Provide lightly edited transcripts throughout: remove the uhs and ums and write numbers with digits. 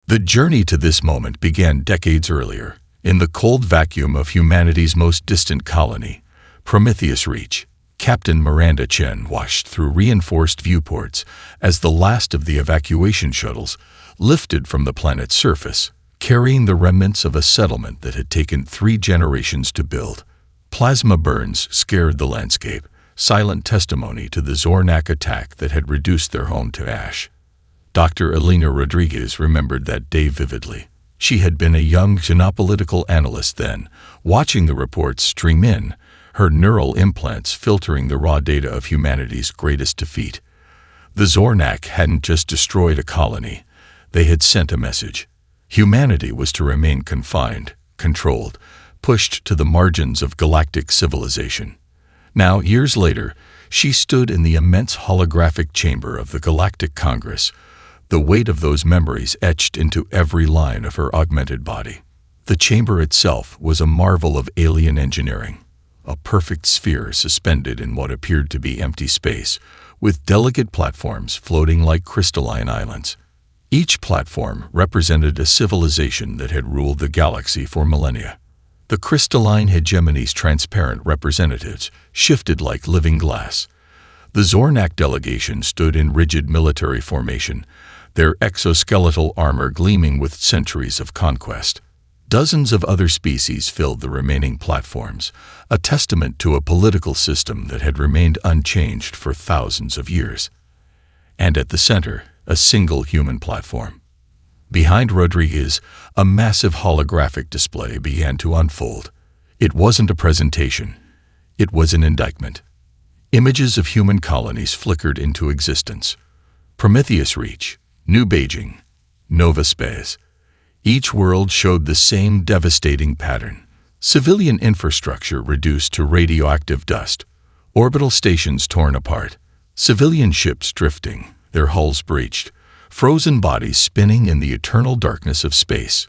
The journey to this moment began decades earlier, in the cold vacuum of humanity's most distant colony, Prometheus Reach. Captain Miranda Chen watched through reinforced viewports as the last of the evacuation shuttles lifted from the planet's surface, carrying the remnants of a settlement that had taken 3 generations to build. Plasma burns scared the landscape, silent testimony to the Zornak attack that had reduced their home to ash. Dr. Elena Rodriguez remembered that day vividly. She had been a young geopolitical analyst then, watching the reports stream in, her neural implants filtering the raw data of humanity's greatest defeat. The Zornak hadn't just destroyed a colony, they had sent a message. Humanity was to remain confined, controlled, pushed to the margins of galactic civilization. Now, years later, she stood in the immense holographic chamber of the Galactic Congress, the weight of those memories etched into every line of her augmented body. The chamber itself was a marvel of alien engineering, a perfect sphere suspended in what appeared to be empty space, with delicate platforms floating like crystalline islands. Each platform represented a civilization that had ruled the galaxy for millennia. The crystalline hegemony's transparent representatives shifted like living glass. The Zornak delegation stood in rigid military formation, their exoskeletal armor gleaming with centuries of conquest. Dozens of other species filled the remaining platforms, a testament to a political system that had remained unchanged for thousands of years. And at the center, a single human platform. Behind Rodriguez, a massive holographic display began to unfold. It wasn't a presentation. It was an indictment. Images of human colonies flickered into existence. Prometheus Reach, New Beijing, Nova Space. Each world showed the same devastating pattern. Civilian infrastructure reduced to radioactive dust, orbital stations torn apart, civilian ships drifting, their hulls breached, frozen bodies spinning in the eternal darkness of space.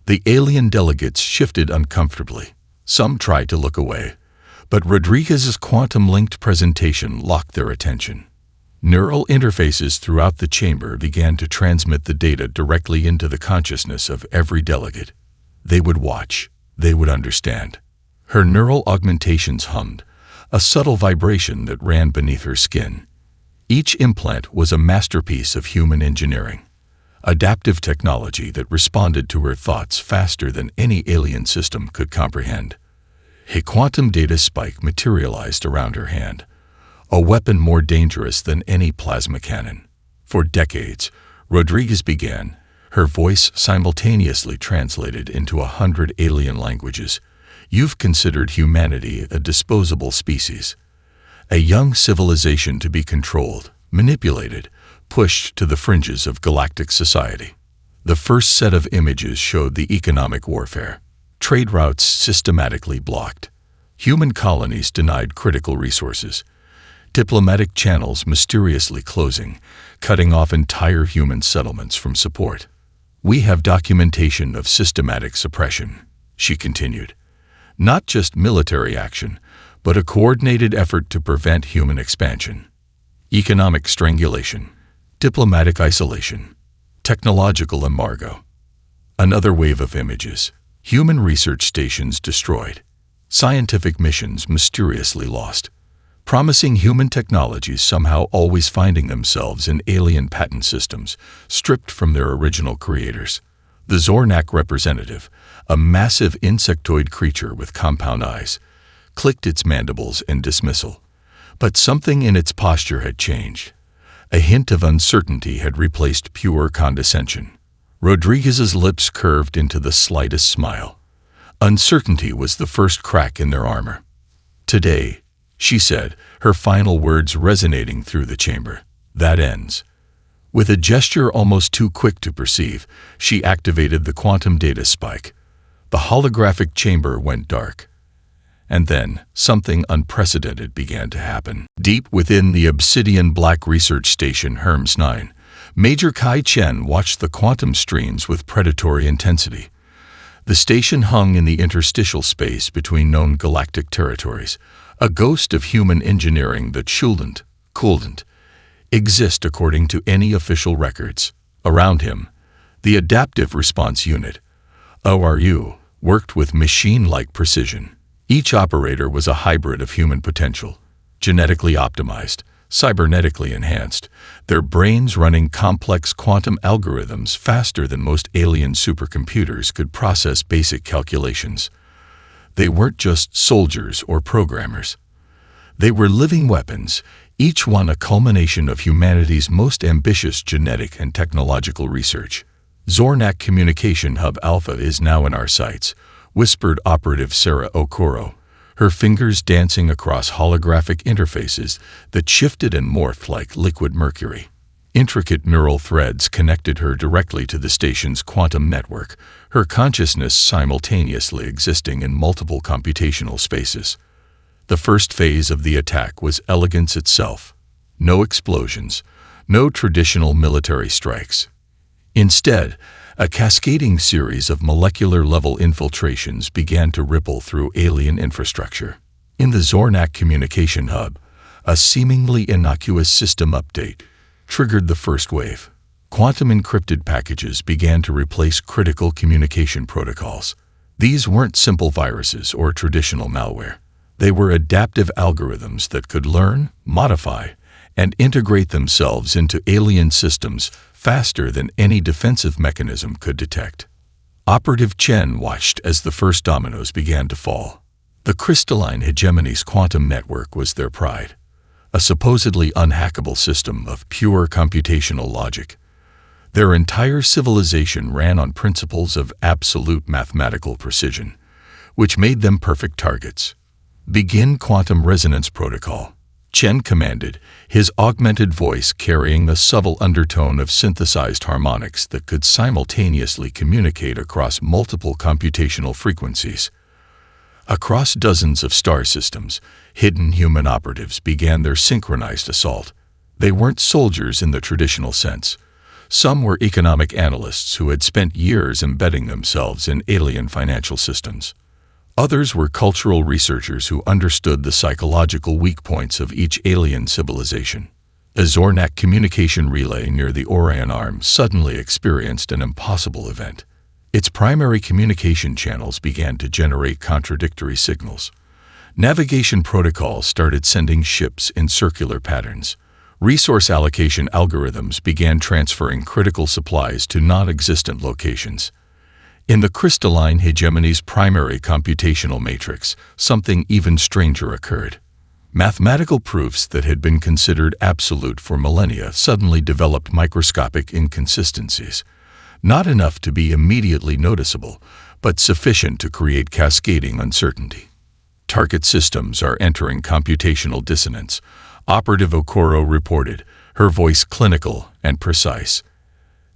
The alien delegates shifted uncomfortably. Some tried to look away, but Rodriguez's quantum-linked presentation locked their attention. Neural interfaces throughout the chamber began to transmit the data directly into the consciousness of every delegate. They would watch. They would understand. Her neural augmentations hummed, a subtle vibration that ran beneath her skin. Each implant was a masterpiece of human engineering, adaptive technology that responded to her thoughts faster than any alien system could comprehend. A quantum data spike materialized around her hand, a weapon more dangerous than any plasma cannon. For decades, Rodriguez began, her voice simultaneously translated into 100 alien languages. You've considered humanity a disposable species, a young civilization to be controlled, manipulated, pushed to the fringes of galactic society. The first set of images showed the economic warfare. Trade routes systematically blocked. Human colonies denied critical resources. Diplomatic channels mysteriously closing, cutting off entire human settlements from support. We have documentation of systematic suppression, she continued. Not just military action, but a coordinated effort to prevent human expansion. Economic strangulation, diplomatic isolation, technological embargo. Another wave of images. Human research stations destroyed. Scientific missions mysteriously lost. Promising human technologies somehow always finding themselves in alien patent systems, stripped from their original creators. The Zornak representative, a massive insectoid creature with compound eyes, clicked its mandibles in dismissal. But something in its posture had changed. A hint of uncertainty had replaced pure condescension. Rodriguez's lips curved into the slightest smile. Uncertainty was the first crack in their armor. Today, she said, her final words resonating through the chamber. That ends. With a gesture almost too quick to perceive, she activated the quantum data spike. The holographic chamber went dark. And then, something unprecedented began to happen. Deep within the obsidian black research station Hermes 9, Major Kai Chen watched the quantum streams with predatory intensity. The station hung in the interstitial space between known galactic territories, a ghost of human engineering that couldn't exist according to any official records. Around him, The Adaptive Response Unit, ORU, worked with machine-like precision. Each operator was a hybrid of human potential, genetically optimized, cybernetically enhanced, their brains running complex quantum algorithms faster than most alien supercomputers could process basic calculations. They weren't just soldiers or programmers. They were living weapons, each one a culmination of humanity's most ambitious genetic and technological research. Zornak Communication Hub Alpha is now in our sights, whispered Operative Sarah Okoro, her fingers dancing across holographic interfaces that shifted and morphed like liquid mercury. Intricate neural threads connected her directly to the station's quantum network, her consciousness simultaneously existing in multiple computational spaces. The first phase of the attack was elegance itself. No explosions, no traditional military strikes. Instead, a cascading series of molecular-level infiltrations began to ripple through alien infrastructure. In the Zornak Communication Hub, a seemingly innocuous system update triggered the first wave. Quantum-encrypted packages began to replace critical communication protocols. These weren't simple viruses or traditional malware. They were adaptive algorithms that could learn, modify, and integrate themselves into alien systems faster than any defensive mechanism could detect. Operative Chen watched as the first dominoes began to fall. The crystalline hegemony's quantum network was their pride, a supposedly unhackable system of pure computational logic. Their entire civilization ran on principles of absolute mathematical precision, which made them perfect targets. Begin Quantum Resonance Protocol, Chen commanded, his augmented voice carrying a subtle undertone of synthesized harmonics that could simultaneously communicate across multiple computational frequencies. Across dozens of star systems, hidden human operatives began their synchronized assault. They weren't soldiers in the traditional sense. Some were economic analysts who had spent years embedding themselves in alien financial systems. Others were cultural researchers who understood the psychological weak points of each alien civilization. A Zornak communication relay near the Orion Arm suddenly experienced an impossible event. Its primary communication channels began to generate contradictory signals. Navigation protocols started sending ships in circular patterns. Resource allocation algorithms began transferring critical supplies to non-existent locations. In the crystalline hegemony's primary computational matrix, something even stranger occurred. Mathematical proofs that had been considered absolute for millennia suddenly developed microscopic inconsistencies, not enough to be immediately noticeable, but sufficient to create cascading uncertainty. Target systems are entering computational dissonance, Operative Okoro reported, her voice clinical and precise.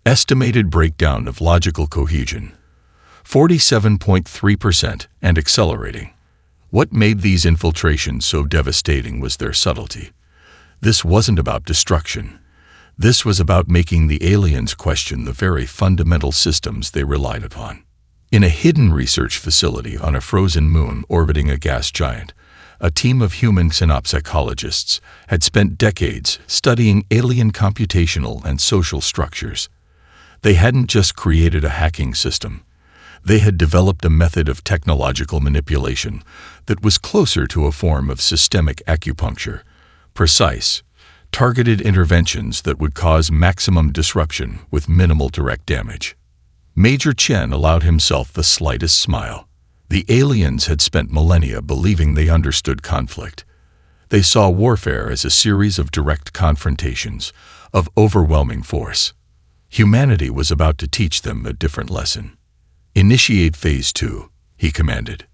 Estimated breakdown of logical cohesion, 47.3% and accelerating. What made these infiltrations so devastating was their subtlety. This wasn't about destruction. This was about making the aliens question the very fundamental systems they relied upon. In a hidden research facility on a frozen moon orbiting a gas giant, a team of human synapsecologists had spent decades studying alien computational and social structures. They hadn't just created a hacking system. They had developed a method of technological manipulation that was closer to a form of systemic acupuncture, precise, targeted interventions that would cause maximum disruption with minimal direct damage. Major Chen allowed himself the slightest smile. The aliens had spent millennia believing they understood conflict. They saw warfare as a series of direct confrontations, of overwhelming force. Humanity was about to teach them a different lesson. Initiate Phase 2, he commanded.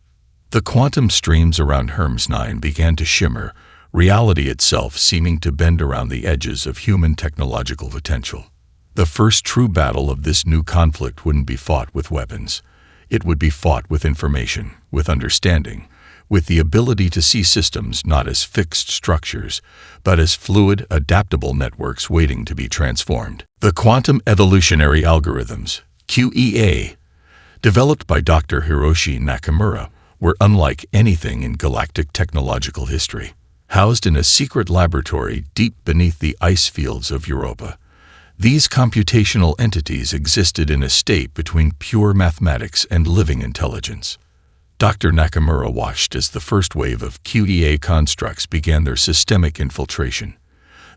The quantum streams around Hermes 9 began to shimmer, reality itself seeming to bend around the edges of human technological potential. The first true battle of this new conflict wouldn't be fought with weapons. It would be fought with information, with understanding, with the ability to see systems not as fixed structures, but as fluid, adaptable networks waiting to be transformed. The quantum evolutionary algorithms, QEA, developed by Dr. Hiroshi Nakamura, were unlike anything in galactic technological history. Housed in a secret laboratory deep beneath the ice fields of Europa, These computational entities existed in a state between pure mathematics and living intelligence. Dr. Nakamura watched as the first wave of QEA constructs began their systemic infiltration.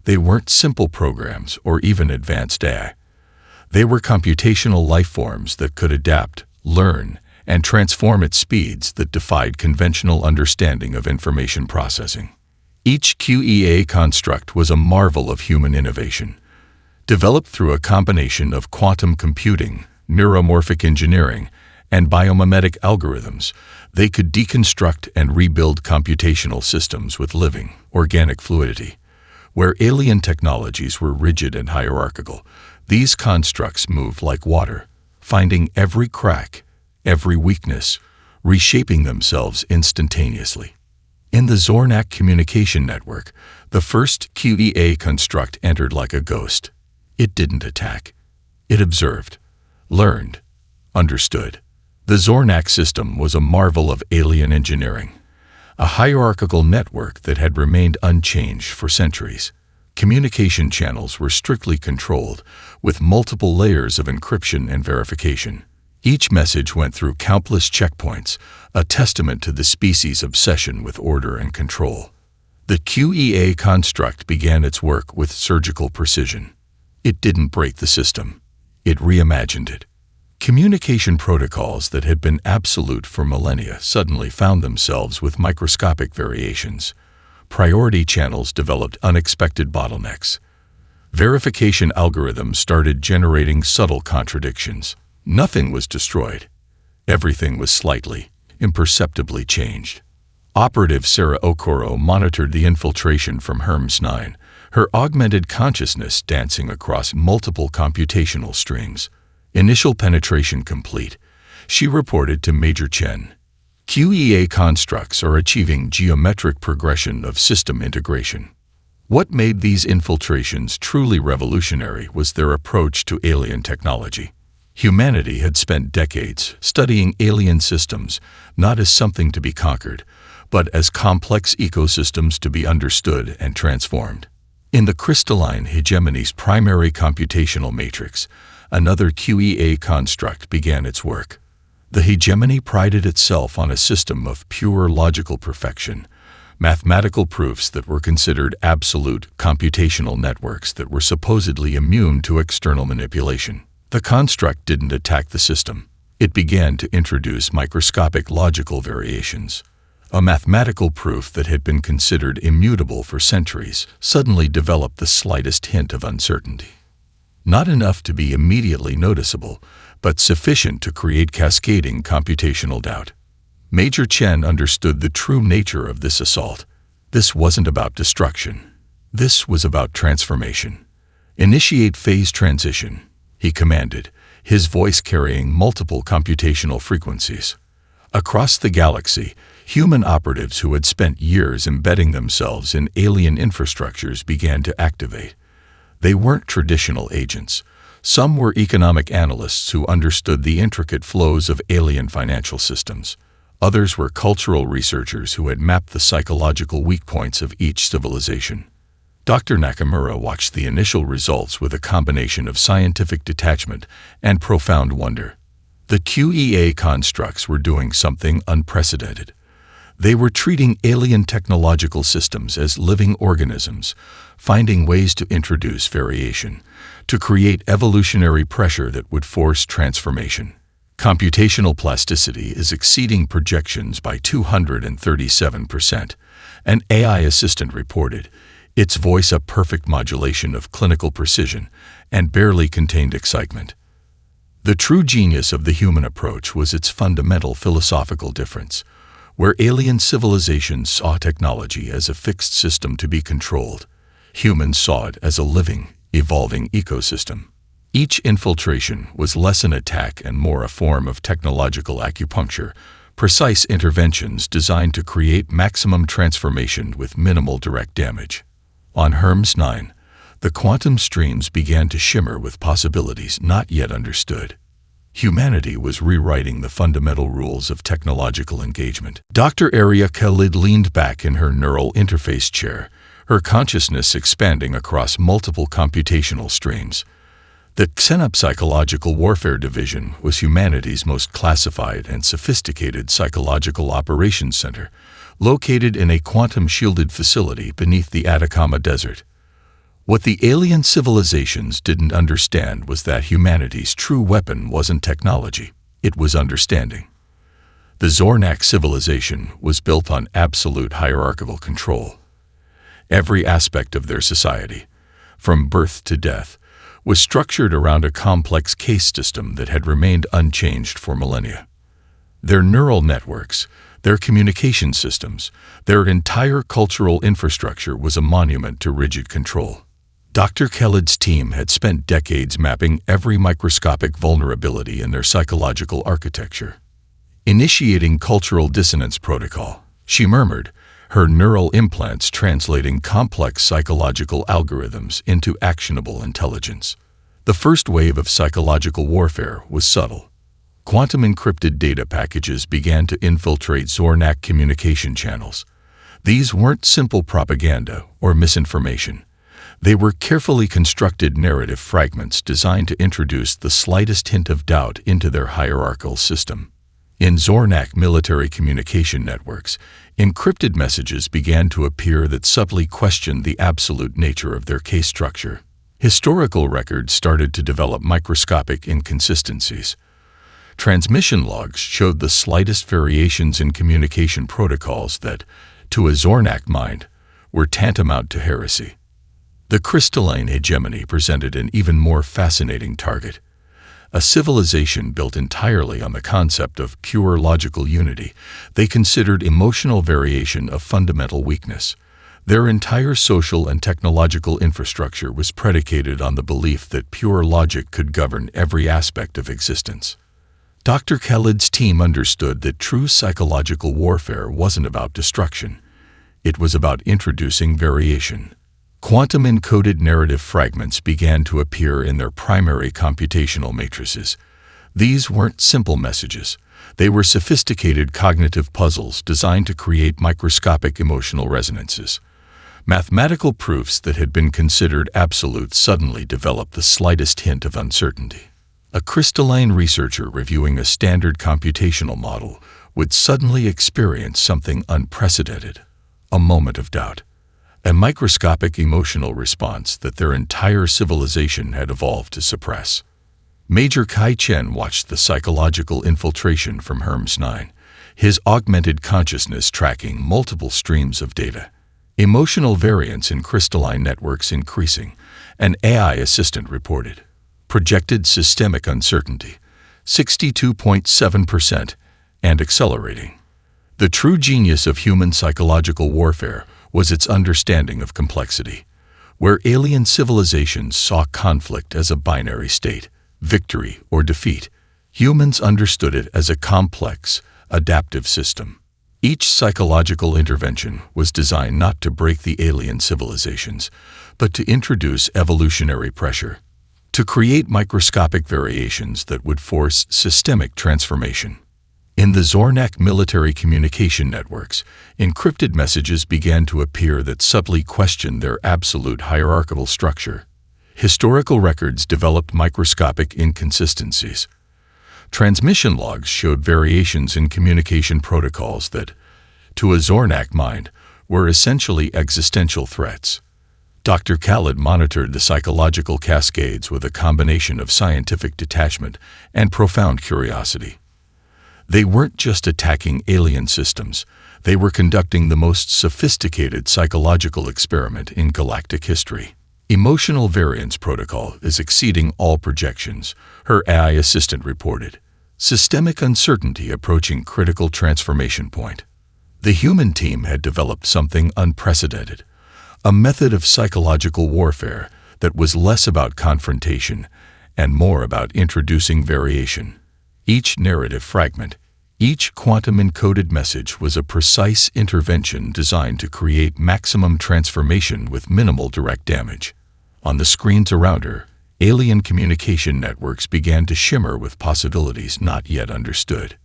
They weren't simple programs or even advanced AI. They were computational life forms that could adapt, learn, and transform at speeds that defied conventional understanding of information processing. Each QEA construct was a marvel of human innovation. Developed through a combination of quantum computing, neuromorphic engineering, and biomimetic algorithms, they could deconstruct and rebuild computational systems with living, organic fluidity. Where alien technologies were rigid and hierarchical, these constructs moved like water, finding every crack, every weakness, reshaping themselves instantaneously. In the Zornak communication network, the first QEA construct entered like a ghost. It didn't attack. It observed, learned, understood. The Zornak system was a marvel of alien engineering, a hierarchical network that had remained unchanged for centuries. Communication channels were strictly controlled, with multiple layers of encryption and verification. Each message went through countless checkpoints, a testament to the species' obsession with order and control. The QEA construct began its work with surgical precision. It didn't break the system. It reimagined it. Communication protocols that had been absolute for millennia suddenly found themselves with microscopic variations. Priority channels developed unexpected bottlenecks. Verification algorithms started generating subtle contradictions. Nothing was destroyed. Everything was slightly, imperceptibly changed. Operative Sarah Okoro monitored the infiltration from Hermes 9, her augmented consciousness dancing across multiple computational streams. Initial penetration complete, she reported to Major Chen. QEA constructs are achieving geometric progression of system integration. What made these infiltrations truly revolutionary was their approach to alien technology. Humanity had spent decades studying alien systems, not as something to be conquered, but as complex ecosystems to be understood and transformed. In the crystalline hegemony's primary computational matrix, another QEA construct began its work. The hegemony prided itself on a system of pure logical perfection, mathematical proofs that were considered absolute, computational networks that were supposedly immune to external manipulation. The construct didn't attack the system. It began to introduce microscopic logical variations. A mathematical proof that had been considered immutable for centuries suddenly developed the slightest hint of uncertainty. Not enough to be immediately noticeable, but sufficient to create cascading computational doubt. Major Chen understood the true nature of this assault. This wasn't about destruction. This was about transformation. Initiate phase transition, he commanded, his voice carrying multiple computational frequencies. Across the galaxy, human operatives who had spent years embedding themselves in alien infrastructures began to activate. They weren't traditional agents. Some were economic analysts who understood the intricate flows of alien financial systems. Others were cultural researchers who had mapped the psychological weak points of each civilization. Dr. Nakamura watched the initial results with a combination of scientific detachment and profound wonder. The QEA constructs were doing something unprecedented. They were treating alien technological systems as living organisms, finding ways to introduce variation, to create evolutionary pressure that would force transformation. Computational plasticity is exceeding projections by 237%, an AI assistant reported, its voice a perfect modulation of clinical precision and barely contained excitement. The true genius of the human approach was its fundamental philosophical difference. Where alien civilizations saw technology as a fixed system to be controlled, humans saw it as a living, evolving ecosystem. Each infiltration was less an attack and more a form of technological acupuncture, precise interventions designed to create maximum transformation with minimal direct damage. On Hermes 9, the quantum streams began to shimmer with possibilities not yet understood. Humanity was rewriting the fundamental rules of technological engagement. Dr. Arya Khalid leaned back in her neural interface chair, her consciousness expanding across multiple computational streams. The Xenopsychological Warfare Division was humanity's most classified and sophisticated psychological operations center, located in a quantum-shielded facility beneath the Atacama Desert. What the alien civilizations didn't understand was that humanity's true weapon wasn't technology, it was understanding. The Zornak civilization was built on absolute hierarchical control. Every aspect of their society, from birth to death, was structured around a complex case system that had remained unchanged for millennia. Their neural networks, their communication systems, their entire cultural infrastructure was a monument to rigid control. Dr. Khalid's team had spent decades mapping every microscopic vulnerability in their psychological architecture. Initiating cultural dissonance protocol, she murmured, her neural implants translating complex psychological algorithms into actionable intelligence. The first wave of psychological warfare was subtle. Quantum-encrypted data packages began to infiltrate Zornak communication channels. These weren't simple propaganda or misinformation. They were carefully constructed narrative fragments designed to introduce the slightest hint of doubt into their hierarchical system. In Zornak military communication networks, encrypted messages began to appear that subtly questioned the absolute nature of their case structure. Historical records started to develop microscopic inconsistencies. Transmission logs showed the slightest variations in communication protocols that, to a Zornak mind, were tantamount to heresy. The crystalline hegemony presented an even more fascinating target. A civilization built entirely on the concept of pure logical unity, they considered emotional variation a fundamental weakness. Their entire social and technological infrastructure was predicated on the belief that pure logic could govern every aspect of existence. Dr. Khalid's team understood that true psychological warfare wasn't about destruction. It was about introducing variation. Quantum-encoded narrative fragments began to appear in their primary computational matrices. These weren't simple messages. They were sophisticated cognitive puzzles designed to create microscopic emotional resonances. Mathematical proofs that had been considered absolute suddenly developed the slightest hint of uncertainty. A crystalline researcher reviewing a standard computational model would suddenly experience something unprecedented, a moment of doubt. A microscopic emotional response that their entire civilization had evolved to suppress. Major Kai Chen watched the psychological infiltration from Hermes 9, his augmented consciousness tracking multiple streams of data. Emotional variance in crystalline networks increasing, an AI assistant reported. Projected systemic uncertainty, 62.7%, and accelerating. The true genius of human psychological warfare was its understanding of complexity. Where alien civilizations saw conflict as a binary state, victory or defeat, humans understood it as a complex, adaptive system. Each psychological intervention was designed not to break the alien civilizations, but to introduce evolutionary pressure, to create microscopic variations that would force systemic transformation. In the Zornak military communication networks, encrypted messages began to appear that subtly questioned their absolute hierarchical structure. Historical records developed microscopic inconsistencies. Transmission logs showed variations in communication protocols that, to a Zornak mind, were essentially existential threats. Dr. Khalid monitored the psychological cascades with a combination of scientific detachment and profound curiosity. They weren't just attacking alien systems, they were conducting the most sophisticated psychological experiment in galactic history. Emotional variance protocol is exceeding all projections, her AI assistant reported. Systemic uncertainty approaching critical transformation point. The human team had developed something unprecedented, a method of psychological warfare that was less about confrontation and more about introducing variation. Each narrative fragment, each quantum-encoded message was a precise intervention designed to create maximum transformation with minimal direct damage. On the screens around her, alien communication networks began to shimmer with possibilities not yet understood.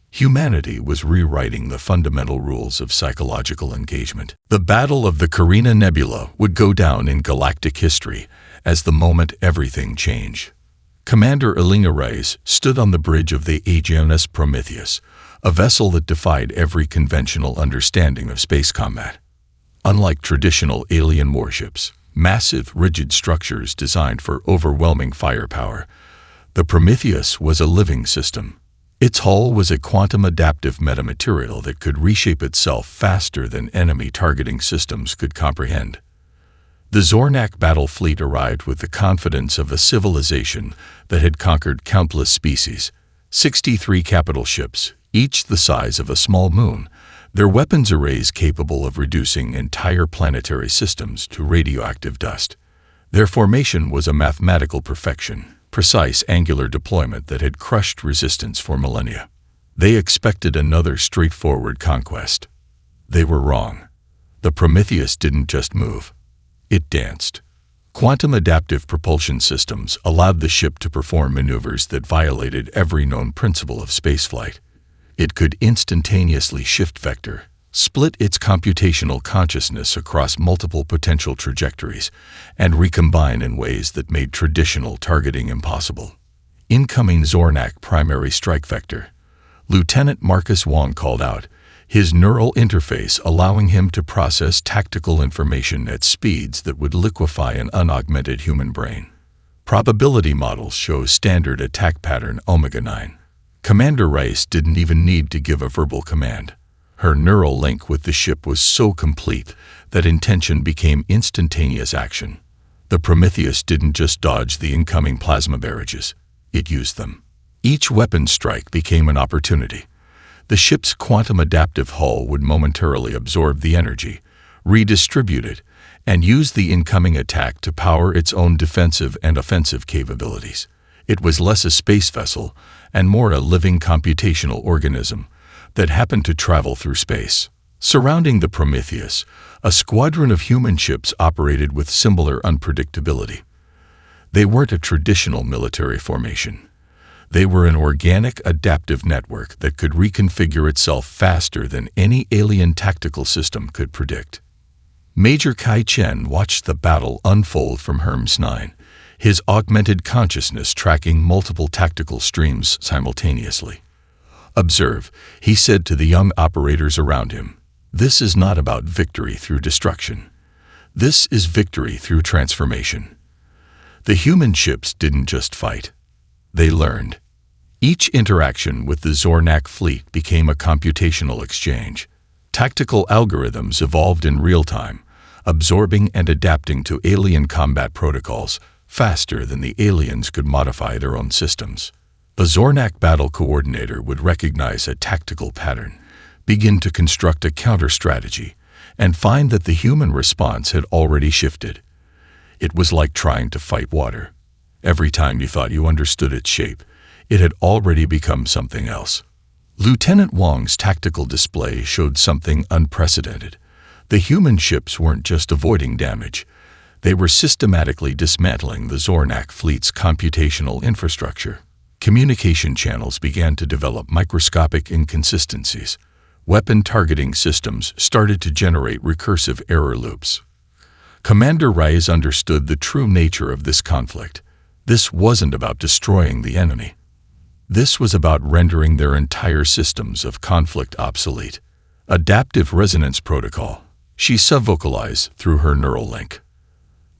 Humanity was rewriting the fundamental rules of psychological engagement. The Battle of the Carina Nebula would go down in galactic history as the moment everything changed. Commander Elena Reyes stood on the bridge of the HMS Prometheus, a vessel that defied every conventional understanding of space combat. Unlike traditional alien warships, massive, rigid structures designed for overwhelming firepower, the Prometheus was a living system. Its hull was a quantum-adaptive metamaterial that could reshape itself faster than enemy targeting systems could comprehend. The Zornak battle fleet arrived with the confidence of a civilization that had conquered countless species. 63 capital ships, each the size of a small moon, their weapons arrays capable of reducing entire planetary systems to radioactive dust. Their formation was a mathematical perfection, precise angular deployment that had crushed resistance for millennia. They expected another straightforward conquest. They were wrong. The Prometheus didn't just move. It danced. Quantum adaptive propulsion systems allowed the ship to perform maneuvers that violated every known principle of spaceflight. It could instantaneously shift vector, split its computational consciousness across multiple potential trajectories, and recombine in ways that made traditional targeting impossible. Incoming Zornak primary strike vector. Lieutenant Marcus Wong called out, his neural interface allowing him to process tactical information at speeds that would liquefy an unaugmented human brain. Probability models show standard attack pattern Omega-9. Commander Rice didn't even need to give a verbal command. Her neural link with the ship was so complete that intention became instantaneous action. The Prometheus didn't just dodge the incoming plasma barrages, it used them. Each weapon strike became an opportunity. The ship's quantum-adaptive hull would momentarily absorb the energy, redistribute it, and use the incoming attack to power its own defensive and offensive capabilities. It was less a space vessel and more a living computational organism that happened to travel through space. Surrounding the Prometheus, a squadron of human ships operated with similar unpredictability. They weren't a traditional military formation. They were an organic, adaptive network that could reconfigure itself faster than any alien tactical system could predict. Major Kai Chen watched the battle unfold from Hermes 9, his augmented consciousness tracking multiple tactical streams simultaneously. "Observe," he said to the young operators around him. "This is not about victory through destruction. This is victory through transformation." The human ships didn't just fight. They learned. Each interaction with the Zornak fleet became a computational exchange. Tactical algorithms evolved in real time, absorbing and adapting to alien combat protocols faster than the aliens could modify their own systems. A Zornak battle coordinator would recognize a tactical pattern, begin to construct a counter-strategy, and find that the human response had already shifted. It was like trying to fight water. Every time you thought you understood its shape, it had already become something else. Lieutenant Wong's tactical display showed something unprecedented. The human ships weren't just avoiding damage. They were systematically dismantling the Zornak fleet's computational infrastructure. Communication channels began to develop microscopic inconsistencies. Weapon targeting systems started to generate recursive error loops. Commander Reyes understood the true nature of this conflict. This wasn't about destroying the enemy. This was about rendering their entire systems of conflict obsolete. Adaptive resonance protocol, she subvocalized through her neural link.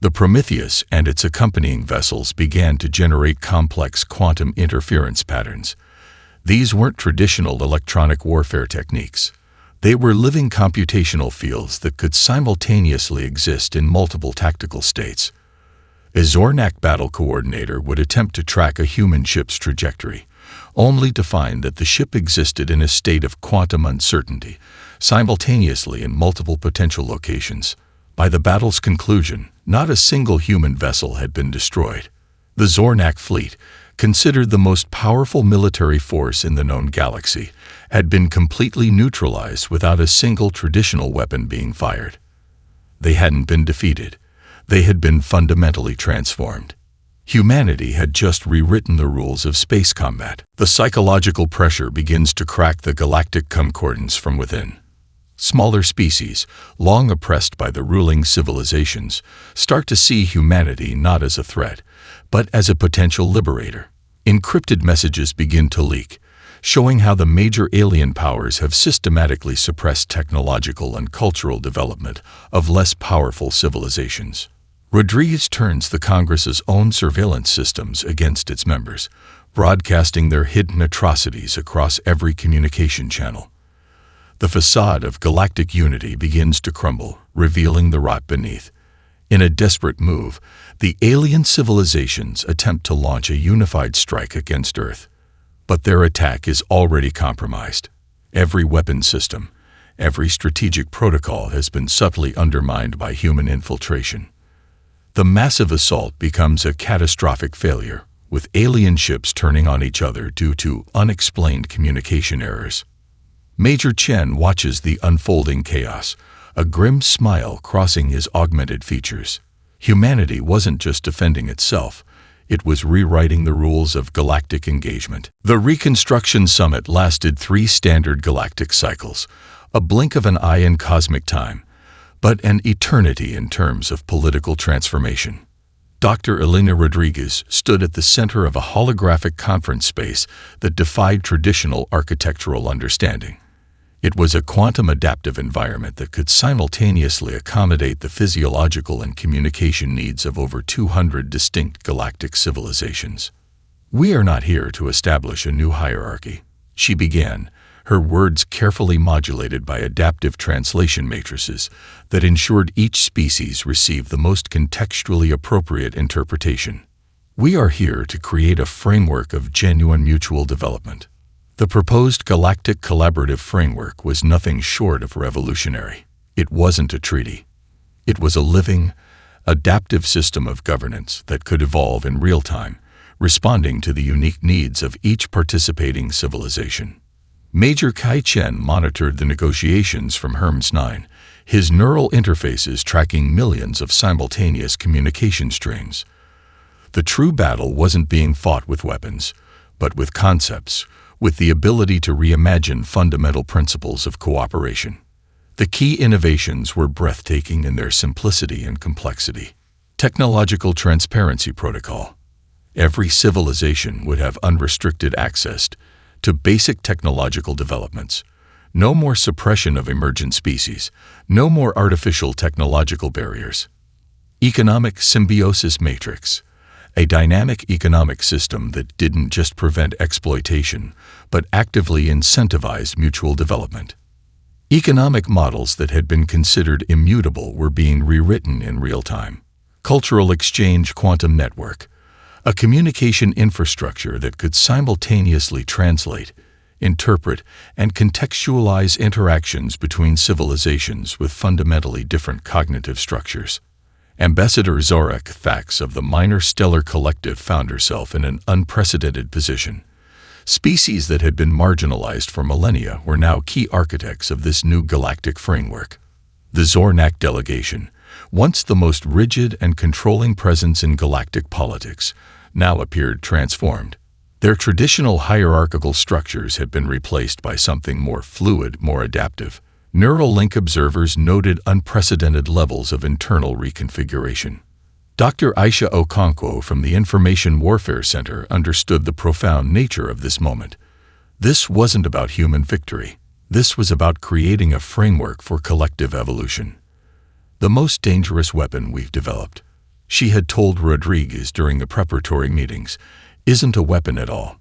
The Prometheus and its accompanying vessels began to generate complex quantum interference patterns. These weren't traditional electronic warfare techniques. They were living computational fields that could simultaneously exist in multiple tactical states. A Zornak battle coordinator would attempt to track a human ship's trajectory, only to find that the ship existed in a state of quantum uncertainty, simultaneously in multiple potential locations. By the battle's conclusion, not a single human vessel had been destroyed. The Zornak fleet, considered the most powerful military force in the known galaxy, had been completely neutralized without a single traditional weapon being fired. They hadn't been defeated. They had been fundamentally transformed. Humanity had just rewritten the rules of space combat. The psychological pressure begins to crack the galactic concordance from within. Smaller species, long oppressed by the ruling civilizations, start to see humanity not as a threat, but as a potential liberator. Encrypted messages begin to leak, showing how the major alien powers have systematically suppressed technological and cultural development of less powerful civilizations. Rodriguez turns the Congress's own surveillance systems against its members, broadcasting their hidden atrocities across every communication channel. The facade of galactic unity begins to crumble, revealing the rot beneath. In a desperate move, the alien civilizations attempt to launch a unified strike against Earth. But their attack is already compromised. Every weapon system, every strategic protocol has been subtly undermined by human infiltration. The massive assault becomes a catastrophic failure, with alien ships turning on each other due to unexplained communication errors. Major Chen watches the unfolding chaos, a grim smile crossing his augmented features. Humanity wasn't just defending itself, it was rewriting the rules of galactic engagement. The Reconstruction Summit lasted 3 standard galactic cycles, a blink of an eye in cosmic time, but an eternity in terms of political transformation. Dr. Elena Rodriguez stood at the center of a holographic conference space that defied traditional architectural understanding. It was a quantum-adaptive environment that could simultaneously accommodate the physiological and communication needs of over 200 distinct galactic civilizations. "We are not here to establish a new hierarchy," she began, her words carefully modulated by adaptive translation matrices that ensured each species received the most contextually appropriate interpretation. "We are here to create a framework of genuine mutual development." The proposed galactic collaborative framework was nothing short of revolutionary. It wasn't a treaty. It was a living, adaptive system of governance that could evolve in real time, responding to the unique needs of each participating civilization. Major Kai Chen monitored the negotiations from Hermes 9, his neural interfaces tracking millions of simultaneous communication streams. The true battle wasn't being fought with weapons, but with concepts, with the ability to reimagine fundamental principles of cooperation. The key innovations were breathtaking in their simplicity and complexity. Technological Transparency Protocol. Every civilization would have unrestricted access to basic technological developments. No more suppression of emergent species, no more artificial technological barriers. Economic Symbiosis Matrix. A dynamic economic system that didn't just prevent exploitation, but actively incentivized mutual development. Economic models that had been considered immutable were being rewritten in real time. Cultural Exchange Quantum Network, a communication infrastructure that could simultaneously translate, interpret, and contextualize interactions between civilizations with fundamentally different cognitive structures. Ambassador Zorak Thax of the Minor Stellar Collective found herself in an unprecedented position. Species that had been marginalized for millennia were now key architects of this new galactic framework. The Zornak delegation, once the most rigid and controlling presence in galactic politics, now appeared transformed. Their traditional hierarchical structures had been replaced by something more fluid, more adaptive. Neuralink observers noted unprecedented levels of internal reconfiguration. Dr. Aisha Okonkwo from the Information Warfare Center understood the profound nature of this moment. This wasn't about human victory. This was about creating a framework for collective evolution. "The most dangerous weapon we've developed," she had told Rodriguez during the preparatory meetings, "isn't a weapon at all.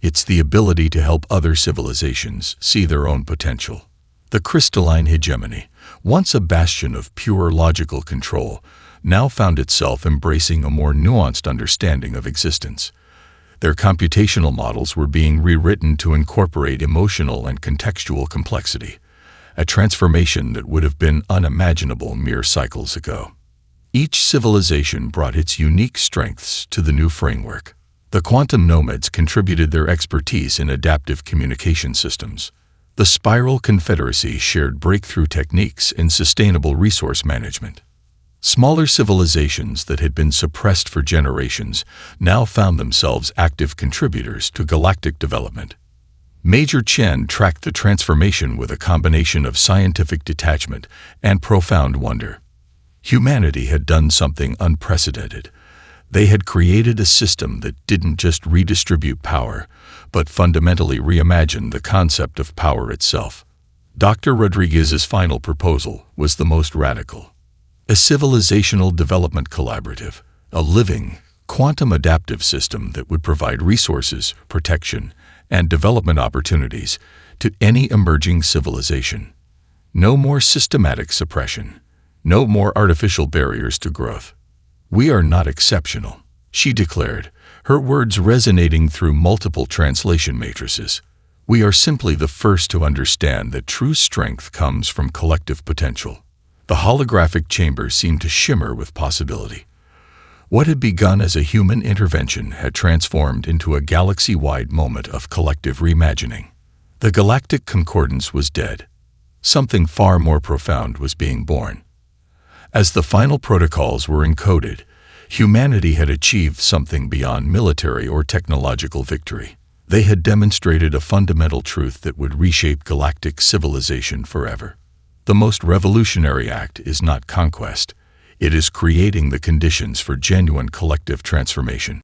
It's the ability to help other civilizations see their own potential." The crystalline hegemony, once a bastion of pure logical control, now found itself embracing a more nuanced understanding of existence. Their computational models were being rewritten to incorporate emotional and contextual complexity, a transformation that would have been unimaginable mere cycles ago. Each civilization brought its unique strengths to the new framework. The quantum nomads contributed their expertise in adaptive communication systems. The Spiral Confederacy shared breakthrough techniques in sustainable resource management. Smaller civilizations that had been suppressed for generations now found themselves active contributors to galactic development. Major Chen tracked the transformation with a combination of scientific detachment and profound wonder. Humanity had done something unprecedented. They had created a system that didn't just redistribute power, but fundamentally reimagined the concept of power itself. Dr. Rodriguez's final proposal was the most radical. A civilizational development collaborative, a living, quantum-adaptive system that would provide resources, protection, and development opportunities to any emerging civilization. No more systematic suppression. No more artificial barriers to growth. "We are not exceptional," she declared, her words resonating through multiple translation matrices. "We are simply the first to understand that true strength comes from collective potential." The holographic chamber seemed to shimmer with possibility. What had begun as a human intervention had transformed into a galaxy-wide moment of collective reimagining. The galactic concordance was dead. Something far more profound was being born. As the final protocols were encoded, humanity had achieved something beyond military or technological victory. They had demonstrated a fundamental truth that would reshape galactic civilization forever. The most revolutionary act is not conquest. It is creating the conditions for genuine collective transformation.